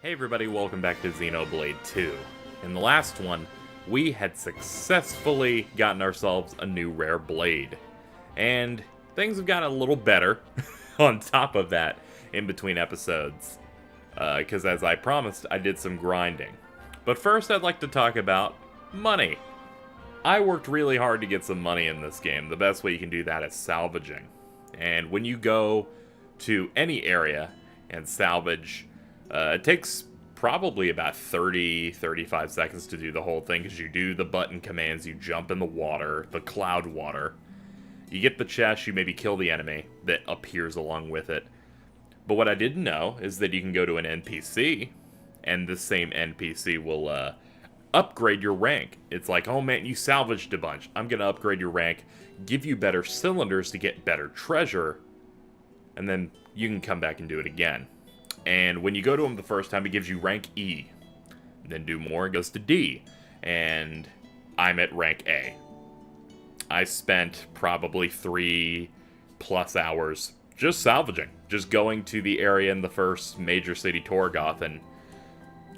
Hey everybody, welcome back to Xenoblade 2. In the last one, we had successfully gotten ourselves a new rare blade. And things have gotten a little better on top of that in between episodes. Because as I promised, I did some grinding. But first I'd like to talk about money. I worked really hard to get some money in this game. The best way you can do that is salvaging. And when you go to any area and salvage, it takes probably about 35 seconds to do the whole thing, because you do the button commands, you jump in the water, the cloud water. You get the chest, you maybe kill the enemy that appears along with it. But what I didn't know is that you can go to an NPC, and the same NPC will upgrade your rank. It's like, oh man, you salvaged a bunch. I'm going to upgrade your rank, give you better cylinders to get better treasure, and then you can come back and do it again. And when you go to him the first time, he gives you rank E. Then do more, it goes to D. And I'm at rank A. I spent probably 3+ hours just salvaging. Just going to the area in the first major city, Torgoth, and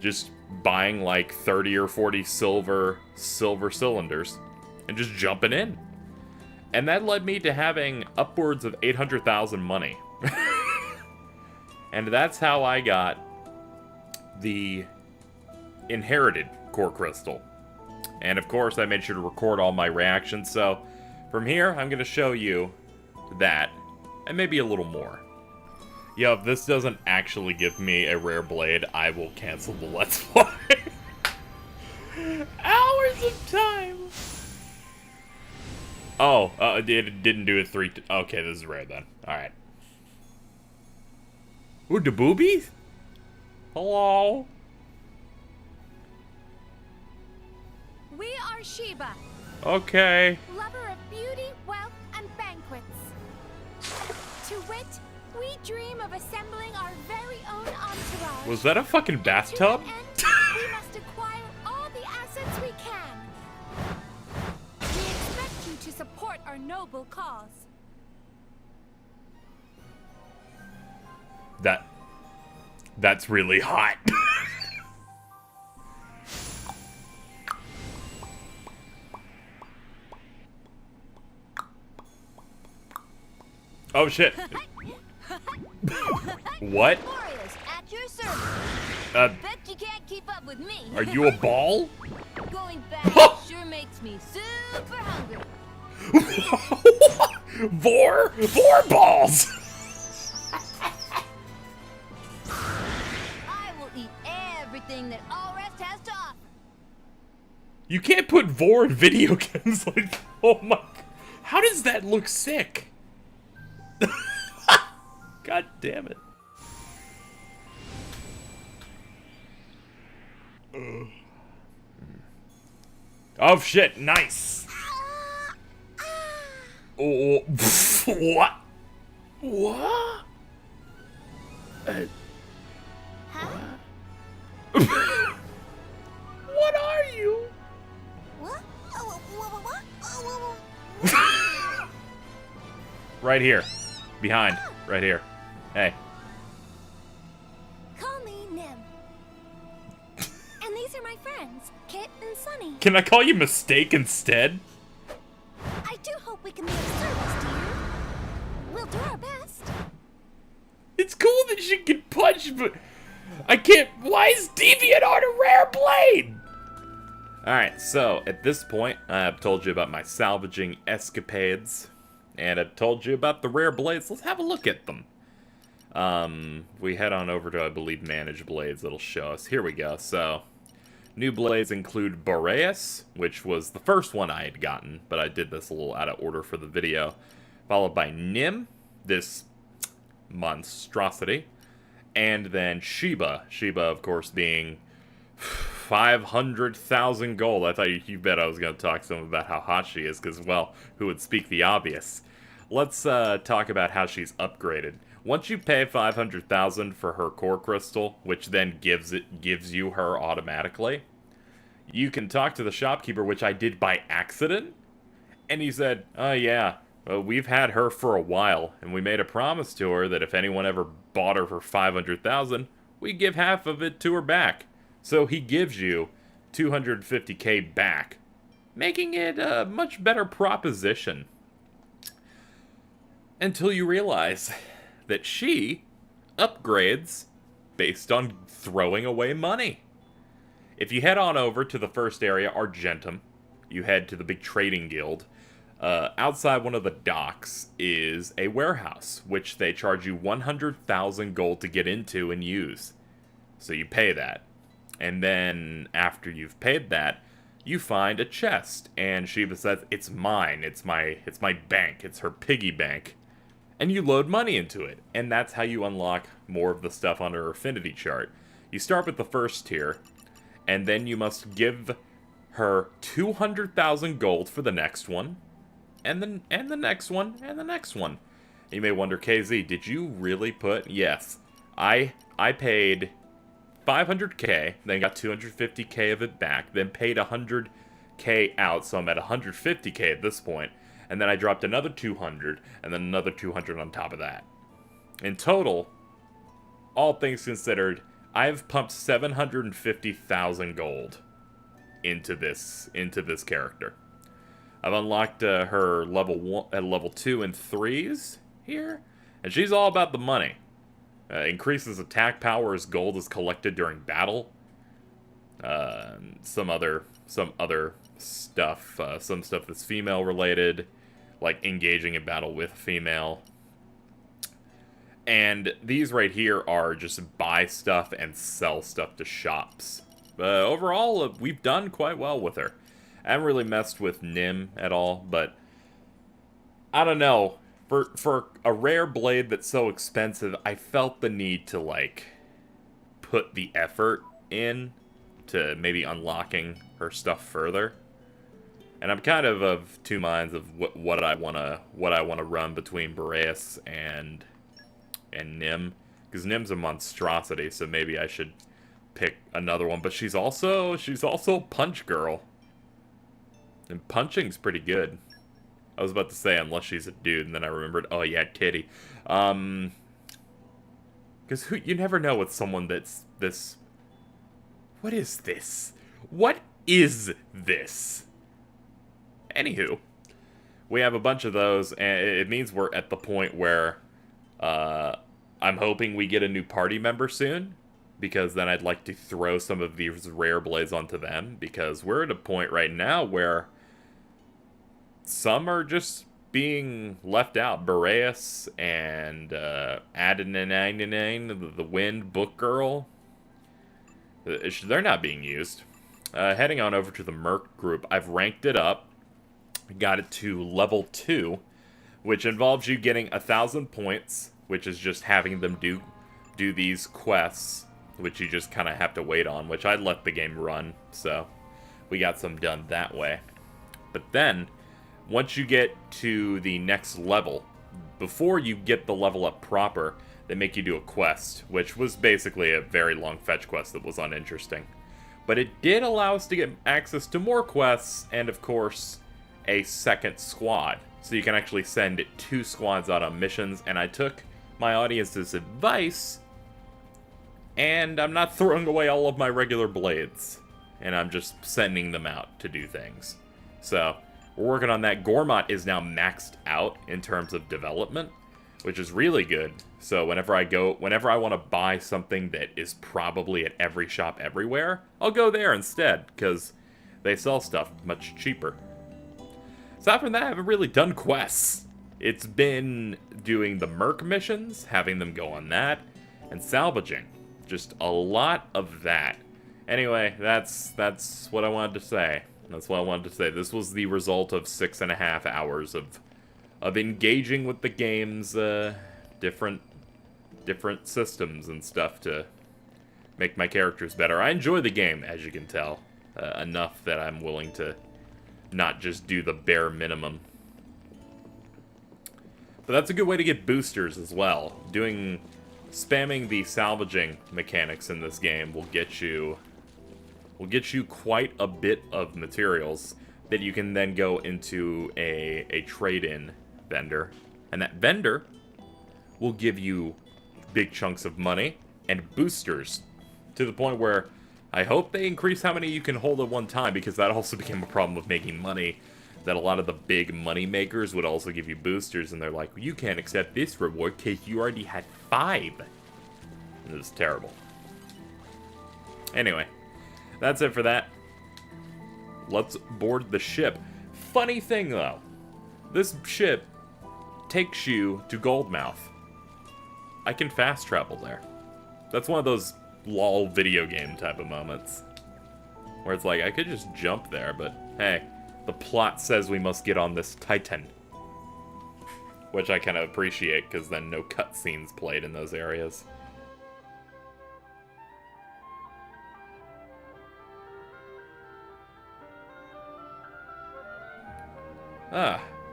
just buying like 30 or 40 silver cylinders and just jumping in. And that led me to having upwards of 800,000 money. And that's how I got the inherited core crystal. And of course, I made sure to record all my reactions. So from here, I'm going to show you that and maybe a little more. Yo, if this doesn't actually give me a rare blade, I will cancel the Let's Play. Hours of time. Oh, it didn't do it okay, this is rare then. Alright. Ooh, the boobies? Hello? We are Sheba. Okay. Lover of beauty, wealth, and banquets. To wit, we dream of assembling our very own entourage. Was that a fucking bathtub? To that end, we must acquire all the assets we can. We expect you to support our noble cause. That's really hot. Oh shit. What? Warriors at your service. Bet you can't keep up with me. Are you a ball? Going back sure makes me super hungry. Vor balls. I will eat everything that All Rest has to offer. You can't put Vor in video games like, oh my, how does that look sick? God damn it. Oh shit, nice. Oh, what? What? Huh? What are you? What? Right here. Behind. Right here. Hey. Call me Nim. And these are my friends, Kit and Sunny. Can I call you Mistake instead? I do hope we can be of service to you. We'll do our best. It's cool that she can punch, but I can't. Why is Deviant on a rare blade? Alright, so at this point, I've told you about my salvaging escapades, and I've told you about the rare blades. Let's have a look at them. We head on over to, I believe, Manage Blades. It'll show us. Here we go. So, new blades include Boreas, which was the first one I had gotten, but I did this a little out of order for the video. Followed by Nim, this monstrosity, and then Sheba. Sheba, of course, being 500,000 gold. I thought you bet I was going to talk some about how hot she is, because, well, who would speak the obvious? Let's talk about how she's upgraded. Once you pay 500,000 for her core crystal, which then gives you her automatically, you can talk to the shopkeeper, which I did by accident, and he said, oh yeah, well, we've had her for a while, and we made a promise to her that if anyone ever bought her for 500,000, we give half of it to her back. So he gives you 250k back, making it a much better proposition. Until you realize that she upgrades based on throwing away money. If you head on over to the first area, Argentum, you head to the big trading guild. Outside one of the docks is a warehouse, which they charge you 100,000 gold to get into and use. So you pay that. And then, after you've paid that, you find a chest. And Shiva says, it's mine, it's my bank, it's her piggy bank. And you load money into it. And that's how you unlock more of the stuff on her affinity chart. You start with the first tier, and then you must give her 200,000 gold for the next one. And the next one, and the next one. You may wonder, KZ, did you really put... Yes. I paid 500k, then got 250k of it back, then paid 100k out, so I'm at 150k at this point. And then I dropped another 200, and then another 200 on top of that. In total, all things considered, I've pumped 750,000 gold into this character. I've unlocked her level 2 and 3s here, and she's all about the money. Increases attack power as gold is collected during battle. Some other stuff, some stuff that's female related, like engaging in battle with a female. And these right here are just buy stuff and sell stuff to shops. Overall, we've done quite well with her. I haven't really messed with Nim at all, but I don't know. For a rare blade that's so expensive, I felt the need to, like, put the effort in to maybe unlocking her stuff further. And I'm kind of two minds of what I wanna run between Boreas and Nim, because Nim's a monstrosity, so maybe I should pick another one. But she's also Punch Girl. And punching's pretty good. I was about to say, unless she's a dude, and then I remembered, oh yeah, titty. Because you never know with someone that's this... What is this? What is this? Anywho, we have a bunch of those, and it means we're at the point where I'm hoping we get a new party member soon, because then I'd like to throw some of these rare blades onto them, because we're at a point right now where some are just being left out. Boreas and Adenine, the Wind Book Girl, they're not being used. Heading on over to the Merc group, I've ranked it up, got it to level 2, which involves you getting 1,000 points, which is just having them do these quests, which you just kind of have to wait on, which I'd let the game run, so we got some done that way. But then, once you get to the next level, before you get the level up proper, they make you do a quest, which was basically a very long fetch quest that was uninteresting. But it did allow us to get access to more quests, and of course, a second squad. So you can actually send 2 squads out on missions, and I took my audience's advice, and I'm not throwing away all of my regular blades, and I'm just sending them out to do things. So we're working on that. Gormott is now maxed out in terms of development, which is really good. So whenever I want to buy something that is probably at every shop everywhere, I'll go there instead, because they sell stuff much cheaper. Aside from that, I haven't really done quests. It's been doing the Merc missions, having them go on that, and salvaging. Just a lot of that. Anyway, that's what I wanted to say. That's what I wanted to say. This was the result of 6.5 hours of engaging with the game's different systems and stuff to make my characters better. I enjoy the game, as you can tell, enough that I'm willing to not just do the bare minimum. But that's a good way to get boosters as well. Spamming the salvaging mechanics in this game will get you quite a bit of materials that you can then go into a trade-in vendor. And that vendor will give you big chunks of money and boosters, to the point where I hope they increase how many you can hold at one time, because that also became a problem with making money, that a lot of the big money makers would also give you boosters, and they're like, you can't accept this reward because you already had 5. And it was terrible. Anyway, that's it for that. Let's board the ship. Funny thing, though. This ship takes you to Goldmouth. I can fast travel there. That's one of those lol video game type of moments. Where it's like, I could just jump there, but hey, the plot says we must get on this Titan. Which I kind of appreciate, because then no cutscenes played in those areas.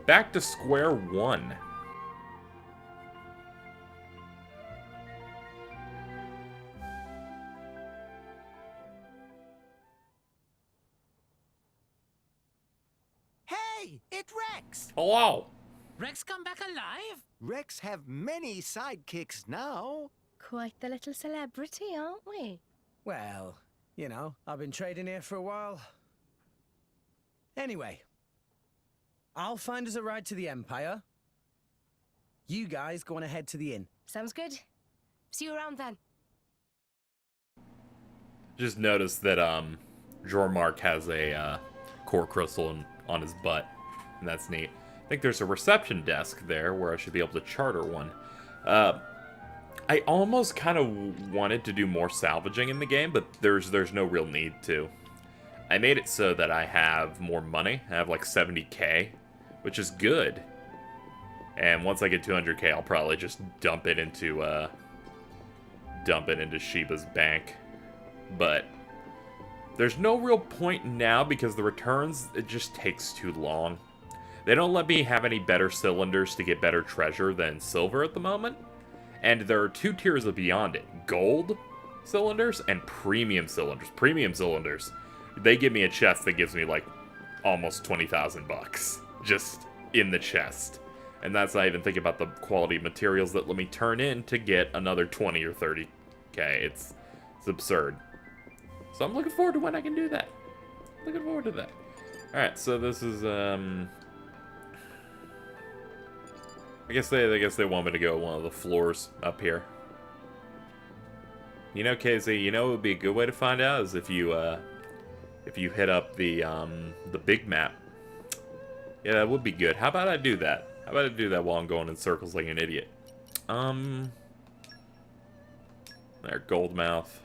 Back to square one. Hey, it's Rex! Hello! Rex come back alive? Rex have many sidekicks now. Quite the little celebrity, aren't we? Well, you know, I've been trading here for a while. Anyway, I'll find us a ride to the Empire. You guys go on ahead to the inn. Sounds good. See you around then. Just noticed that, Jormark has a, core crystal on his butt. And that's neat. I think there's a reception desk there where I should be able to charter one. I almost kind of wanted to do more salvaging in the game, but there's no real need to. I made it so that I have more money. I have like 70k, which is good. And once I get 200k, I'll probably just dump it into Shiba's bank. But there's no real point now because the returns, it just takes too long. They don't let me have any better cylinders to get better treasure than silver at the moment. And there are 2 tiers of beyond it. Gold cylinders and premium cylinders. Premium cylinders, they give me a chest that gives me like almost 20,000 bucks just in the chest. And that's not even thinking about the quality materials that let me turn in to get another 20 or 30k. It's absurd. So I'm looking forward to when I can do that. Looking forward to that. Alright, so this is, I guess they want me to go one of the floors up here. You know, KZ, you know what would be a good way to find out is if you hit up the big map. Yeah, that would be good. How about I do that? How about I do that while I'm going in circles like an idiot? There, Goldmouth.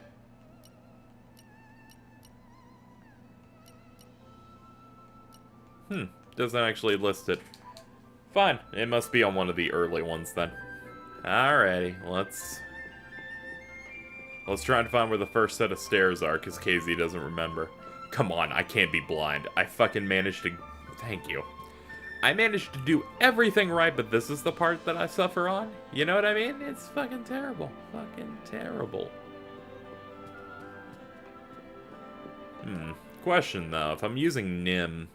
Doesn't actually list it. Fine, it must be on one of the early ones then. Alrighty, let's try and find where the first set of stairs are, because KZ doesn't remember. Come on, I can't be blind. I fucking managed to... Thank you. I managed to do everything right, but this is the part that I suffer on? You know what I mean? It's fucking terrible. Fucking terrible. Question, though. If I'm using Nim,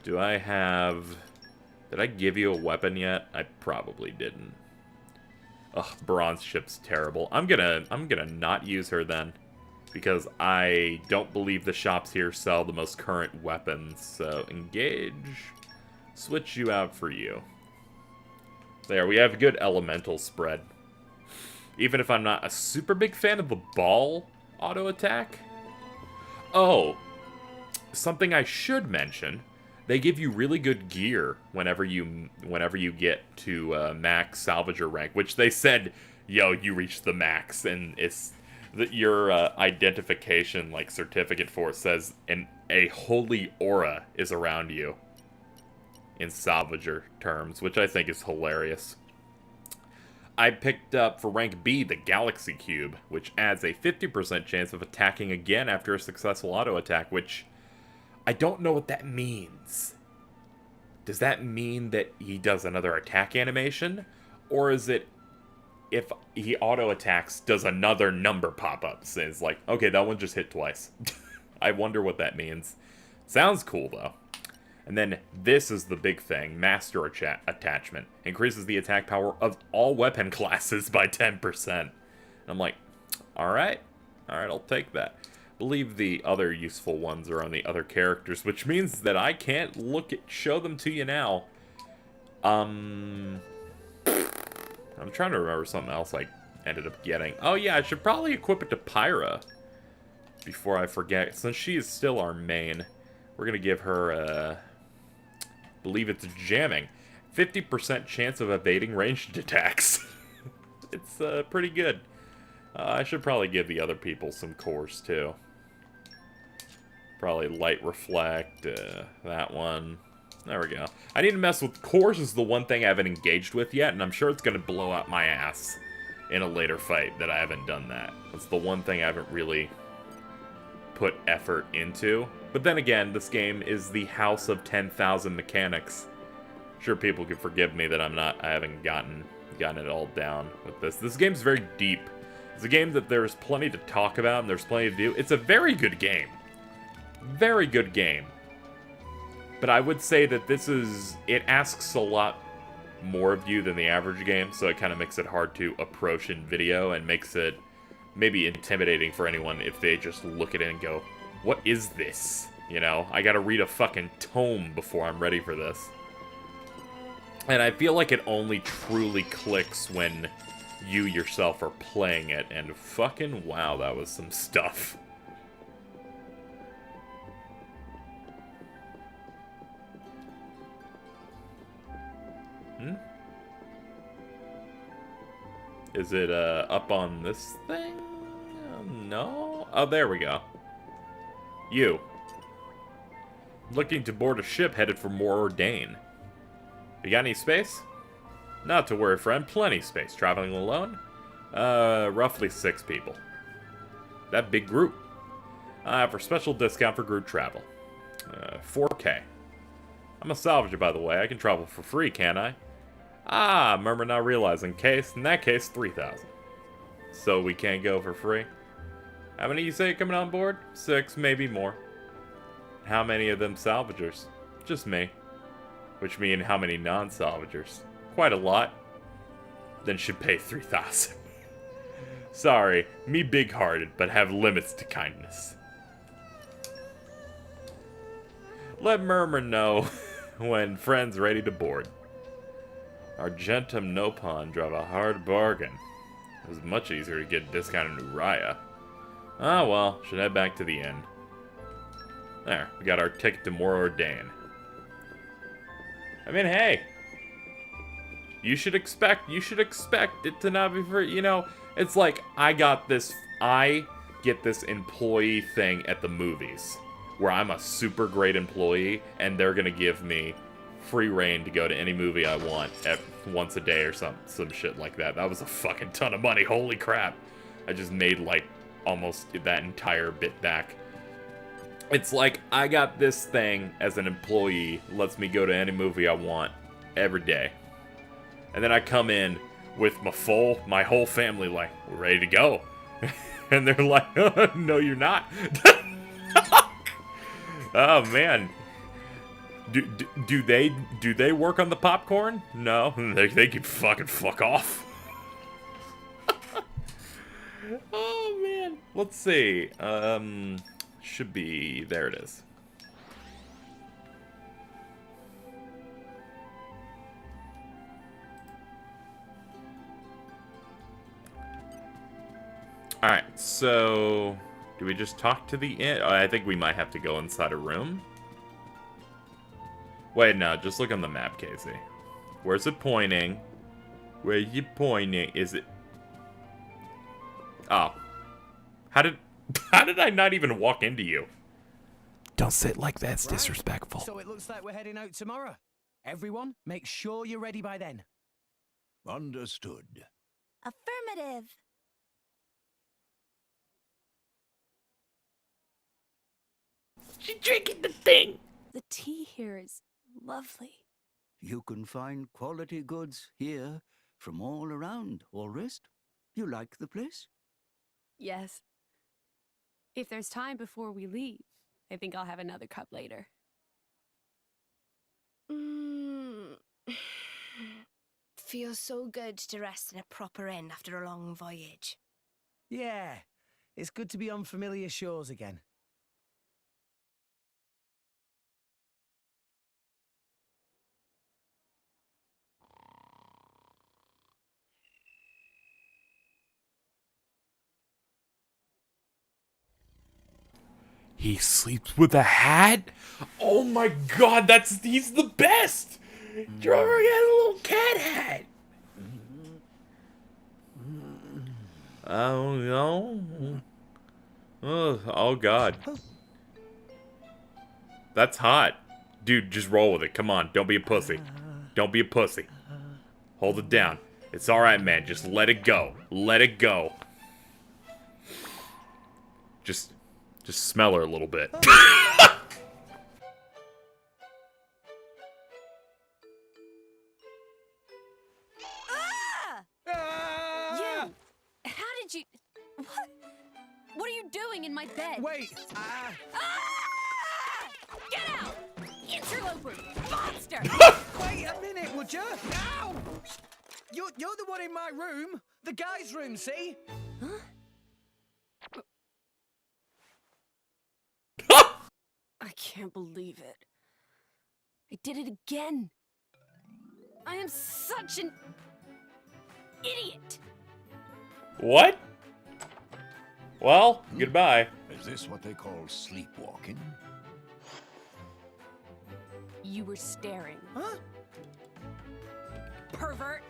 do I have... Did I give you a weapon yet? I probably didn't. Ugh, bronze ship's terrible. I'm gonna not use her then, because I don't believe the shops here sell the most current weapons. So engage, switch you out for you. There, we have a good elemental spread. Even if I'm not a super big fan of the ball auto attack. Oh, something I should mention. They give you really good gear whenever you get to max salvager rank, which they said, yo, you reached the max, and it's that your identification like certificate for it says a holy aura is around you in salvager terms, which I think is hilarious. I picked up for rank B the Galaxy Cube, which adds a 50% chance of attacking again after a successful auto attack, which I don't know what that means. Does that mean that he does another attack animation? Or is it if he auto attacks, does another number pop up? So it's like, okay, that one just hit twice. I wonder what that means. Sounds cool, though. And then this is the big thing. Master Attachment. Increases the attack power of all weapon classes by 10%. And I'm like, Alright. Alright, I'll take that. I believe the other useful ones are on the other characters, which means that I can't show them to you now. I'm trying to remember something else I ended up getting. Oh yeah, I should probably equip it to Pyra before I forget. Since she is still our main, we're gonna give her believe it's jamming. 50% chance of evading ranged attacks. It's pretty good. I should probably give the other people some cores too. Probably light reflect, that one. There we go. I need to mess with cores is the one thing I haven't engaged with yet, and I'm sure it's gonna blow out my ass in a later fight that I haven't done that. That's the one thing I haven't really put effort into. But then again, this game is the house of 10,000 mechanics. Sure, people can forgive me that I haven't gotten it all down with this. This game's very deep. It's a game that there's plenty to talk about and there's plenty to do. It's a very good game. Very good game. But I would say that it asks a lot more of you than the average game, so it kind of makes it hard to approach in video and makes it maybe intimidating for anyone if they just look at it and go, what is this? You know, I gotta read a fucking tome before I'm ready for this. And I feel like it only truly clicks when you yourself are playing it, and fucking wow, that was some stuff. Is it up on this thing? No? Oh, there we go. You. Looking to board a ship headed for More Ordain. You got any space? Not to worry, friend. Plenty space. Traveling alone? Roughly 6 people. That big group. For special discount for group travel. 4K. I'm a salvager, by the way. I can travel for free, can't I? Ah, remember not realizing. In that case, 3,000. So we can't go for free? How many you say coming on board? 6, maybe more. How many of them salvagers? Just me. Which mean how many non-salvagers? Quite a lot. Then should pay 3,000. Sorry, me big-hearted, but have limits to kindness. Let Murmur know when friends ready to board. Argentum Nopon drive a hard bargain. It was much easier to get a discount in Uriah. Ah well, should head back to the inn. There, we got our ticket to More Ordain. I mean, hey, you should expect it to not be for, you know, it's like I get this employee thing at the movies where I'm a super great employee and they're gonna give me free reign to go to any movie I want once a day or some shit like that. That was a fucking ton of money. Holy crap. I just made like almost that entire bit back. It's like I got this thing as an employee, lets me go to any movie I want every day. And then I come in with my whole family like, we're ready to go. And they're like, oh, no you're not. Oh man. Do they work on the popcorn? No, they can fucking fuck off. Oh man, let's see. Should be there. It is. All right. So, do we just talk to the inn? I think we might have to go inside a room. Wait, no, just look on the map, Casey. Where's it pointing? Where you pointing? Is it... Oh. How did I not even walk into you? Don't sit like that, it's disrespectful. So it looks like we're heading out tomorrow. Everyone, make sure you're ready by then. Understood. Affirmative. She's drinking the thing. The tea here is lovely. You can find quality goods here from all around, Allrest. You like the place? Yes. If there's time before we leave, I think I'll have another cup later. Feels so good to rest in a proper inn after a long voyage. Yeah, it's good to be on familiar shores again. He sleeps with a hat? Oh my god, he's the best! Trevor got a little cat hat! Oh no. Oh god. That's hot. Dude, just roll with it. Come on, don't be a pussy. Don't be a pussy. Hold it down. It's alright, man. Just let it go. Let it go. Just smell her a little bit. You! How did you... What? What are you doing in my bed? Wait! Ah! Get out! Interloper! Monster! Wait a minute, would you? Ow! You're the one in my room. The guy's room, see? I can't believe it. I did it again. I am such an idiot. What? Well, goodbye. Is this what they call sleepwalking? You were staring. Huh? Pervert.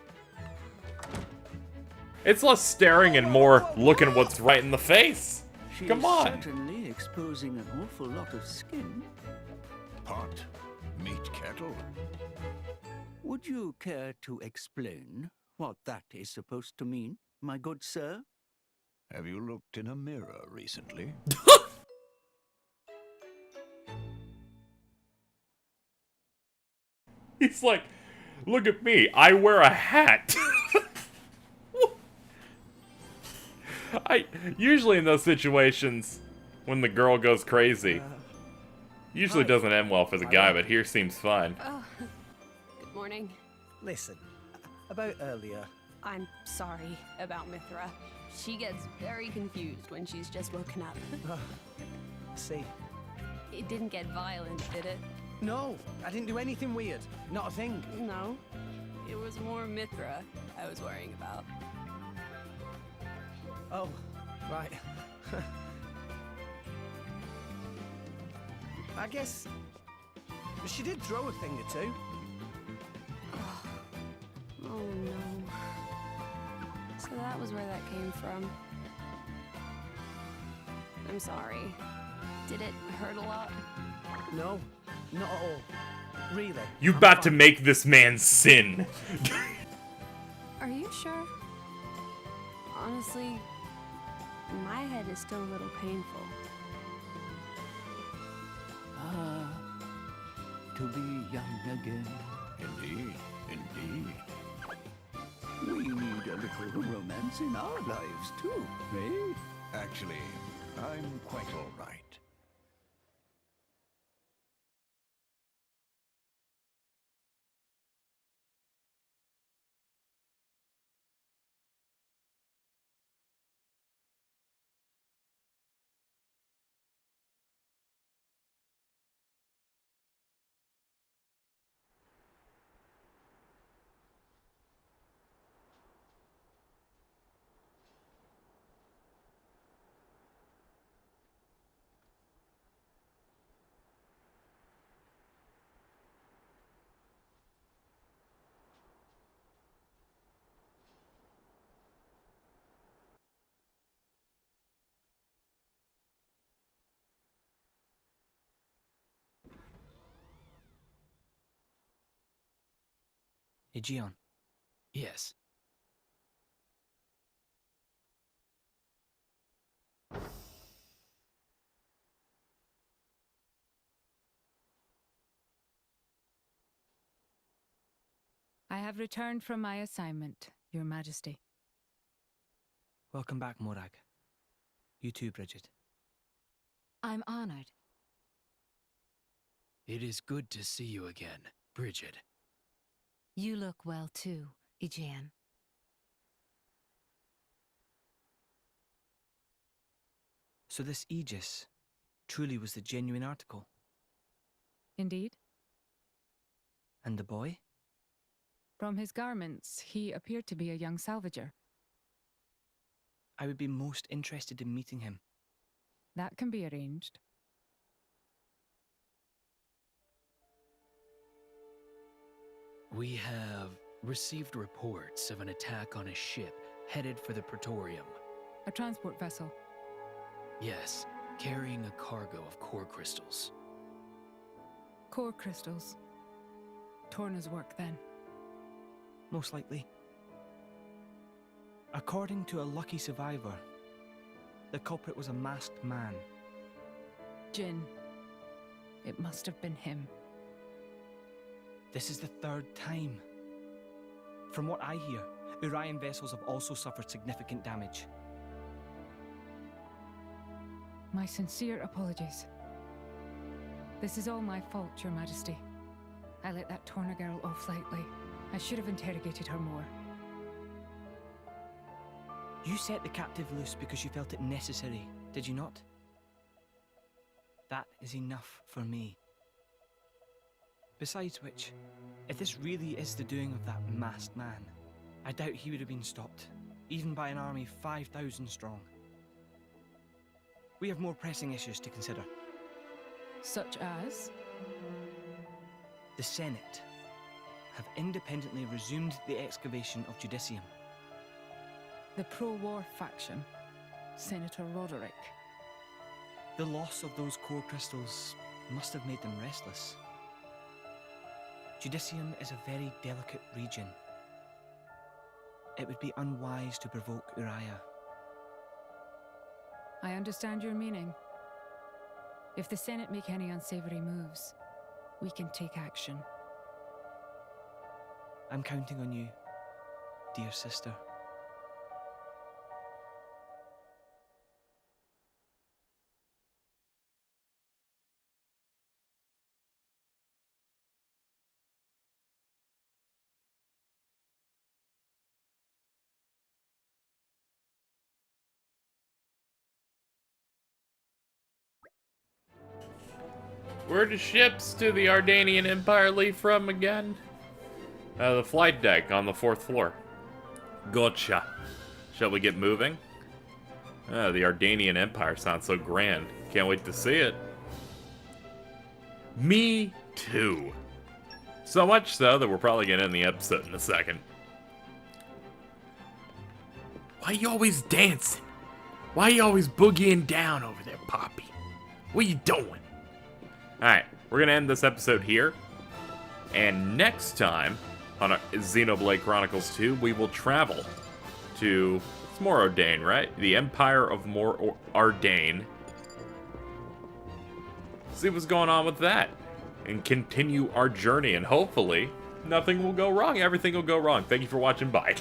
It's less staring and more looking what's right in the face. She Come is on. certainly exposing an awful lot of skin. Pot, meat kettle. Would you care to explain what that is supposed to mean, my good sir? Have you looked in a mirror recently? He's like, look at me. I wear a hat. Usually in those situations, when the girl goes crazy, usually doesn't end well for the guy, but here seems fine. Oh, good morning. Listen, about earlier. I'm sorry about Mithra. She gets very confused when she's just woken up. See? It didn't get violent, did it? No, I didn't do anything weird. Not a thing. No. It was more Mithra I was worrying about. Oh, right. I guess she did throw a thing or two. Oh no. So that was where that came from. I'm sorry. Did it hurt a lot? No, not at all. Really. You I'm about to fine. make this man sin. Are you sure? Honestly, my head is still a little painful. Ah, to be young again. Indeed, indeed. We need a little romance in our lives too, eh? Actually, I'm quite all right. Aegeon. Yes. I have returned from my assignment, Your Majesty. Welcome back, Morag. You too, Bridget. I'm honored. It is good to see you again, Bridget. You look well too, Aegeon. So this Aegis truly was the genuine article. Indeed. And the boy? From his garments, he appeared to be a young salvager. I would be most interested in meeting him. That can be arranged. We have received reports of an attack on a ship headed for the Praetorium. A transport vessel. Yes, carrying a cargo of core crystals. Core crystals. Torna's work, then. Most likely. According to a lucky survivor, the culprit was a masked man. Jin. It must have been him. This is the third time. From what I hear, Urian vessels have also suffered significant damage. My sincere apologies. This is all my fault, Your Majesty. I let that Torna girl off lightly. I should have interrogated her more. You set the captive loose because you felt it necessary, did you not? That is enough for me. Besides which, if this really is the doing of that masked man, I doubt he would have been stopped, even by an army 5,000 strong. We have more pressing issues to consider. Such as? The Senate have independently resumed the excavation of Judicium. The pro-war faction. Senator Roderick. The loss of those core crystals must have made them restless. Judicium is a very delicate region. It would be unwise to provoke Uriah. I understand your meaning. If the Senate make any unsavory moves, we can take action. I'm counting on you, dear sister. Where do ships to the Ardanian Empire leave from again? The flight deck on the 4th floor. Gotcha. Shall we get moving? The Ardanian Empire sounds so grand. Can't wait to see it. Me too. So much so that we're probably gonna end the episode in a second. Why you always dancing? Why you always boogieing down over there, Poppy? What you doing? Alright, we're gonna end this episode here. And next time, on our Xenoblade Chronicles 2, we will travel to... It's Morodane, right? The Empire of Ardane. See what's going on with that. And continue our journey, and hopefully, nothing will go wrong. Everything will go wrong. Thank you for watching. Bye.